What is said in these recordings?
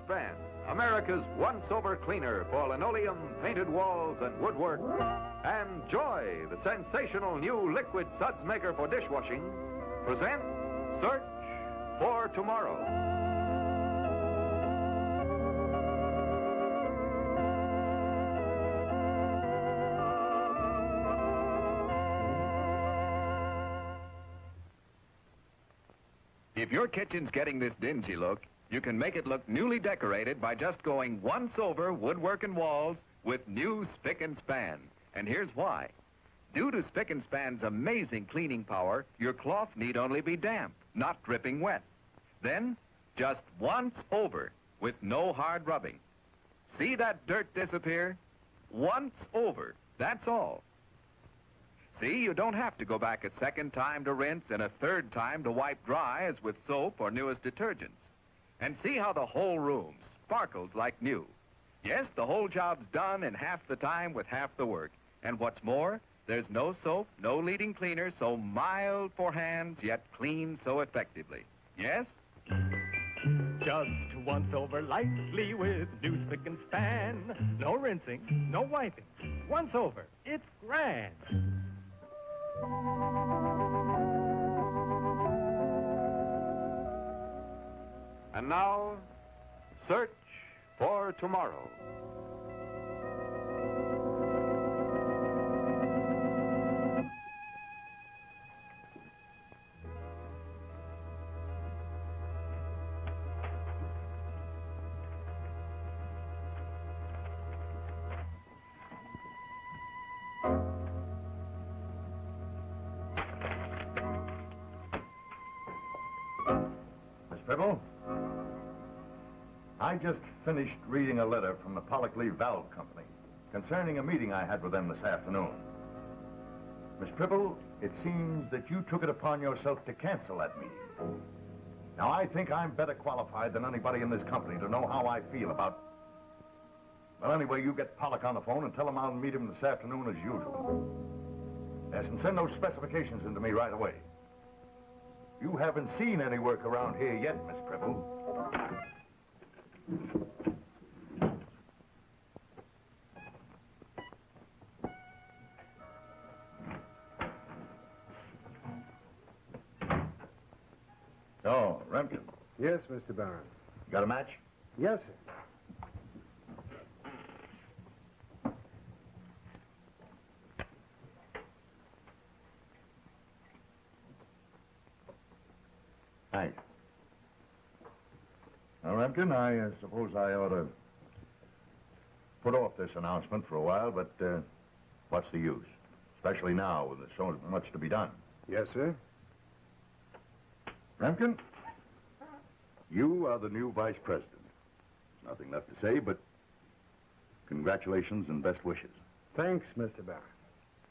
Span, America's once-over cleaner for linoleum, painted walls, and woodwork. And Joy, the sensational new liquid suds maker for dishwashing, present Search for Tomorrow. If your kitchen's getting this dingy look, you can make it look newly decorated by just going once over woodwork and walls with new Spick and Span. And here's why. Due to Spick and Span's amazing cleaning power, your cloth need only be damp, not dripping wet. Then, just once over with no hard rubbing. See that dirt disappear? Once over, that's all. See, you don't have to go back a second time to rinse and a third time to wipe dry as with soap or newest detergents. And see how the whole room sparkles like new. Yes, the whole job's done in half the time with half the work. And what's more, there's no soap, no leading cleaner, so mild for hands, yet clean so effectively. Yes? Just once over lightly with new Spick and Span. No rinsings, no wipings. Once over, it's grand. And now, Search for Tomorrow. Miss Pibble, I just finished reading a letter from the Pollock-Lee Valve Company concerning a meeting I had with them this afternoon. Miss Pibble, it seems that you took it upon yourself to cancel that meeting. Now, I think I'm better qualified than anybody in this company to know how I feel about... Well, anyway, you get Pollock on the phone and tell him I'll meet him this afternoon as usual. Yes, and send those specifications into me right away. You haven't seen any work around here yet, Miss Pibble. Oh, Remken. Yes, Mr. Barron. Got a match? Yes, sir. Thanks. Now, Remken, I suppose I ought to put off this announcement for a while, but what's the use? Especially now with so much to be done. Yes, sir. Remken, you are the new vice president. There's nothing left to say, but congratulations and best wishes. Thanks, Mr. Barron.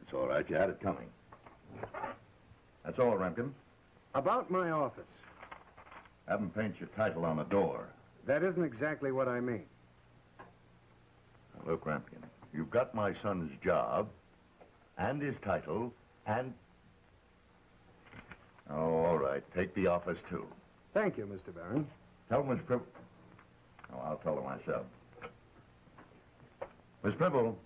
It's all right. You had it coming. That's all, Remken. About my office. Have them paint your title on the door. That isn't exactly what I mean. Now, look, Remken, you've got my son's job and his title and... Oh, all right. Take the office, too. Thank you, Mr. Barron. Tell Miss Pibble... Oh, I'll tell her myself. Miss Pibble,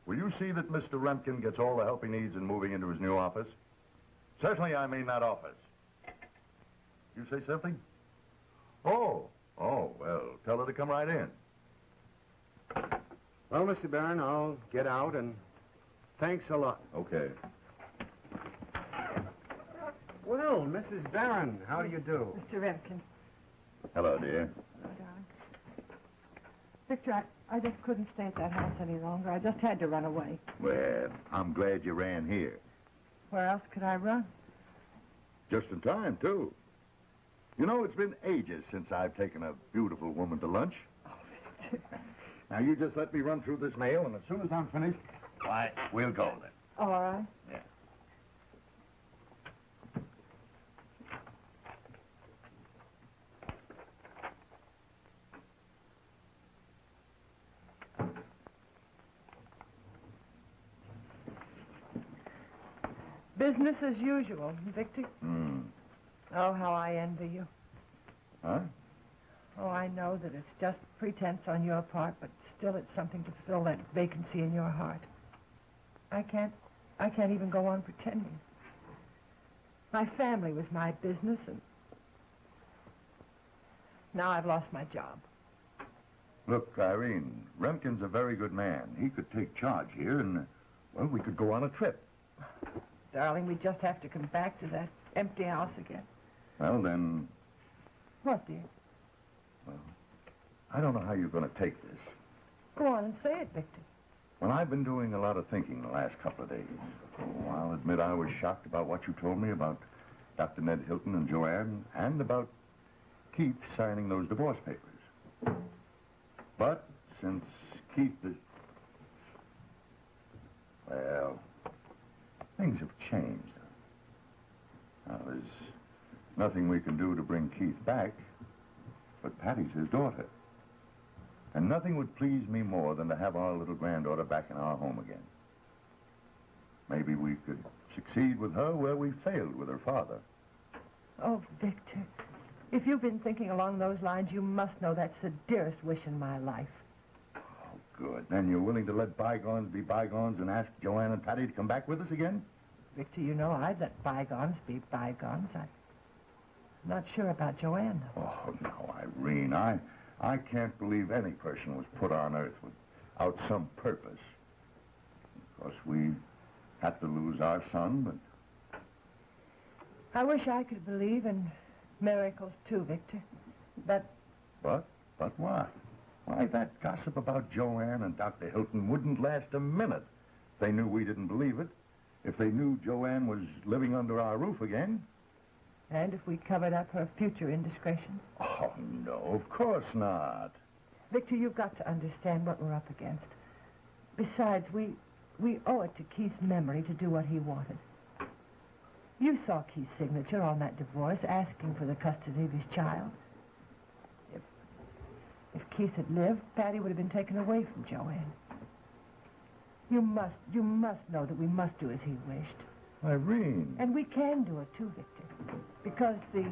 will you see that Mr. Remken gets all the help he needs in moving into his new office? Certainly, I mean that office. You say something? Oh, well, tell her to come right in. Well, Mr. Barron, I'll get out, and thanks a lot. Okay. Well, Mrs. Barron, how do you do? Mr. Remken. Hello, dear. Oh, darling. Victor, I just couldn't stay at that house any longer. I just had to run away. Well, I'm glad you ran here. Where else could I run? Just in time, too. You know, it's been ages since I've taken a beautiful woman to lunch. Oh, Victor. Now, you just let me run through this mail, and as soon as I'm finished, why, we'll go then. All right. Yeah. Business as usual, Victor. Hmm. Oh, how I envy you. Huh? Oh, I know that it's just pretense on your part, but still it's something to fill that vacancy in your heart. I can't even go on pretending. My family was my business, and now I've lost my job. Look, Irene, Remkin's a very good man. He could take charge here and, well, we could go on a trip. Darling, we just have to come back to that empty house again. Well, then, What, dear? I don't know how you're going to take this. Go on and say it, Victor. Well, I've been doing a lot of thinking the last couple of days. Oh, I'll admit I was shocked about what you told me about Dr. Ned Hilton and Joanne, and about Keith signing those divorce papers. But since Keith is... Well, things have changed. Now, there's nothing we can do to bring Keith back, but Patty's his daughter. And nothing would please me more than to have our little granddaughter back in our home again. Maybe we could succeed with her where we failed with her father. Oh, Victor, if you've been thinking along those lines, you must know that's the dearest wish in my life. Oh, good. Then you're willing to let bygones be bygones and ask Joanne and Patty to come back with us again? Victor, you know I'd let bygones be bygones. I'm not sure about Joanne, though. Oh, no, Irene, I can't believe any person was put on earth without some purpose. Of course, we had to lose our son, but... I wish I could believe in miracles, too, Victor. But But what? Why, that gossip about Joanne and Dr. Hilton wouldn't last a minute if they knew we didn't believe it. If they knew Joanne was living under our roof again. and if we covered up her future indiscretions? Oh, no, of course not. Victor, you've got to understand what we're up against. Besides, we owe it to Keith's memory to do what he wanted. You saw Keith's signature on that divorce, asking for the custody of his child. If Keith had lived, Patty would have been taken away from Joanne. You must know that we must do as he wished. Irene. And we can do it too, Victor. Because the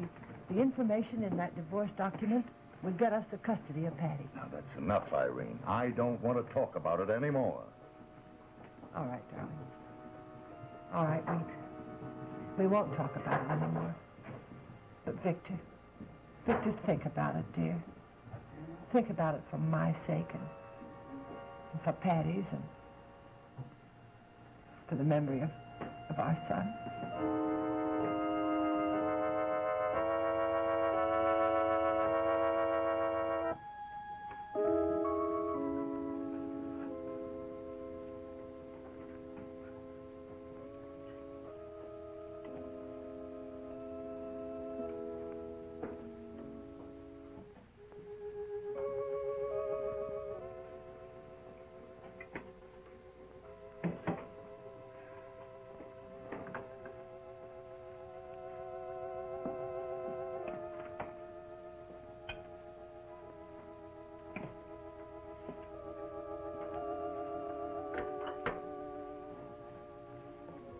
information in that divorce document would get us the custody of Patty. Now, that's enough, Irene. I don't want to talk about it anymore. All right, darling. All right, we won't talk about it anymore. But Victor, think about it, dear. Think about it for my sake and for Patty's and for the memory of our son.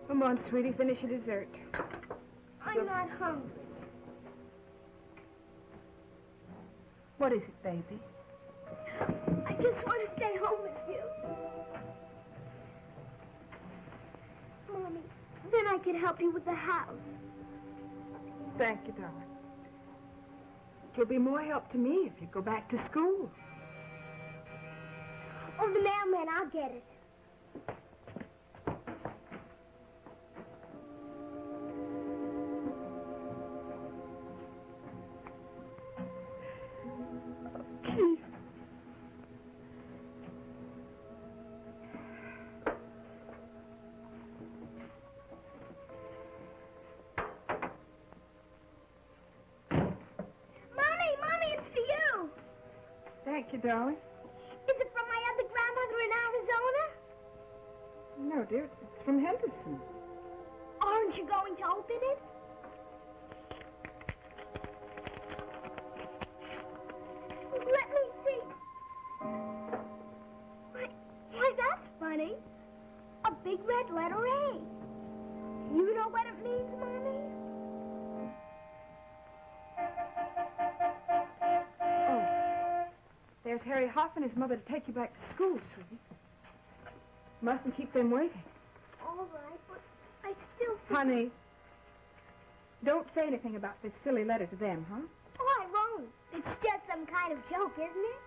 Come on, sweetie, finish your dessert. I'm not hungry. What is it, baby? I just want to stay home with you. Mommy, then I can help you with the house. Thank you, darling. It'll be more help to me if you go back to school. Oh, the mailman, I'll get it. Keith. Mommy, it's for you. Thank you, darling. Is it from my other grandmother in Arizona? No, dear, it's from Henderson. Aren't you going to open it? Let me see. Why, that's funny. A big red letter A. You know what it means, Mommy? Oh, There's Harry Hoff and his mother to take you back to school, sweetie. Mustn't keep them waiting. All right, but I still think... Honey, don't say anything about this silly letter to them, huh? Oh, I won't. It's just some kind of joke, isn't it?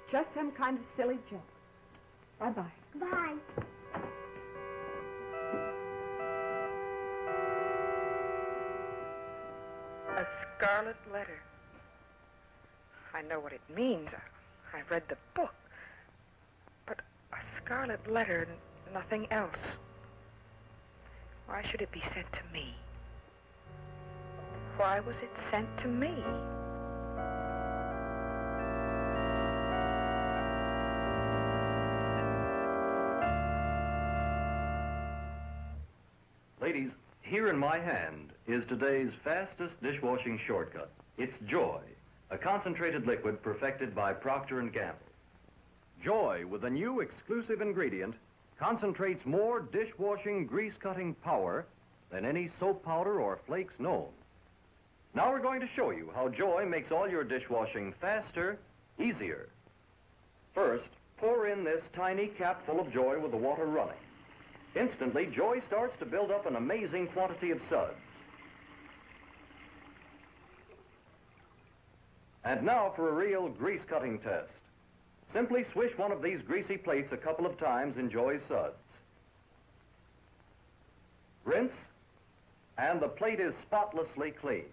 Just some kind of silly joke. Bye-bye. Bye. A scarlet letter. I know what it means. I've read the book. But a scarlet letter and nothing else. Why should it be sent to me? Why was it sent to me? Ladies, here in my hand is today's fastest dishwashing shortcut. It's Joy, a concentrated liquid perfected by Procter & Gamble. Joy, with a new exclusive ingredient, concentrates more dishwashing grease-cutting power than any soap powder or flakes known. Now we're going to show you how Joy makes all your dishwashing faster, easier. First, pour in this tiny cap full of Joy with the water running. Instantly, Joy starts to build up an amazing quantity of suds. And now for a real grease-cutting test. Simply swish one of these greasy plates a couple of times in Joy's suds. Rinse, and the plate is spotlessly clean.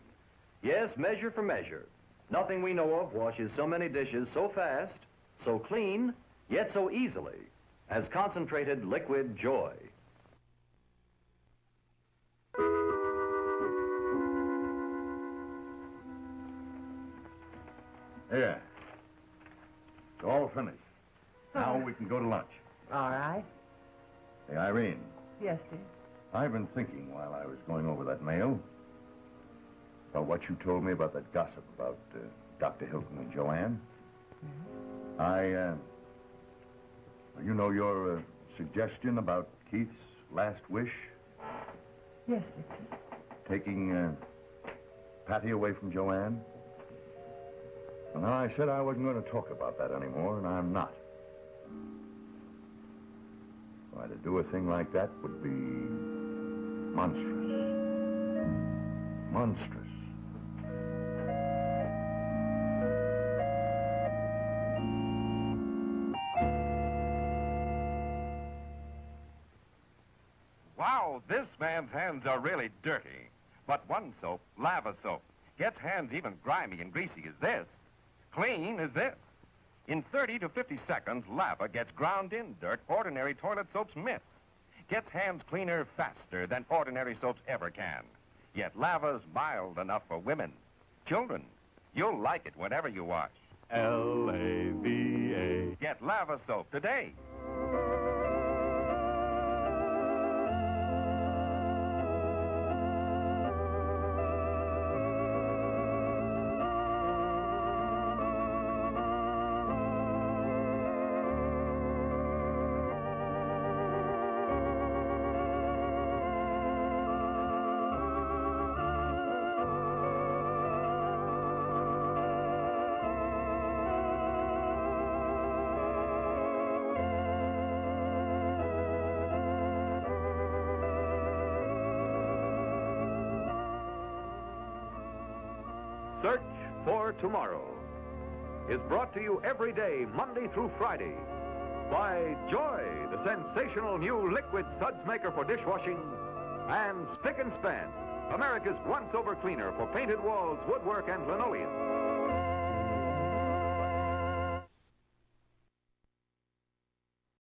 Yes, measure for measure. Nothing we know of washes so many dishes so fast, so clean, yet so easily as concentrated liquid Joy. Here. It's all finished. Now we can go to lunch. All right. Hey, Irene, Yes, dear. I've been thinking while I was going over that mail about what you told me about that gossip about Dr. Hilton and Joanne. You know your suggestion about Keith's last wish? Yes, Victor. Taking Patty away from Joanne? Well, now, I said I wasn't going to talk about that anymore, and I'm not. Why, to do a thing like that would be monstrous. Monstrous. Wow, this man's hands are really dirty. But one soap, Lava soap, gets hands even grimy and greasy as this. Clean as this. In 30 to 50 seconds, Lava gets ground in dirt ordinary toilet soaps miss. Gets hands cleaner faster than ordinary soaps ever can. Yet Lava's mild enough for women. Children, you'll like it whenever you wash. L-A-V-A. Get Lava soap today. Search for Tomorrow is brought to you every day, Monday through Friday, by Joy, the sensational new liquid suds maker for dishwashing, and Spick and Span, America's once-over cleaner for painted walls, woodwork, and linoleum.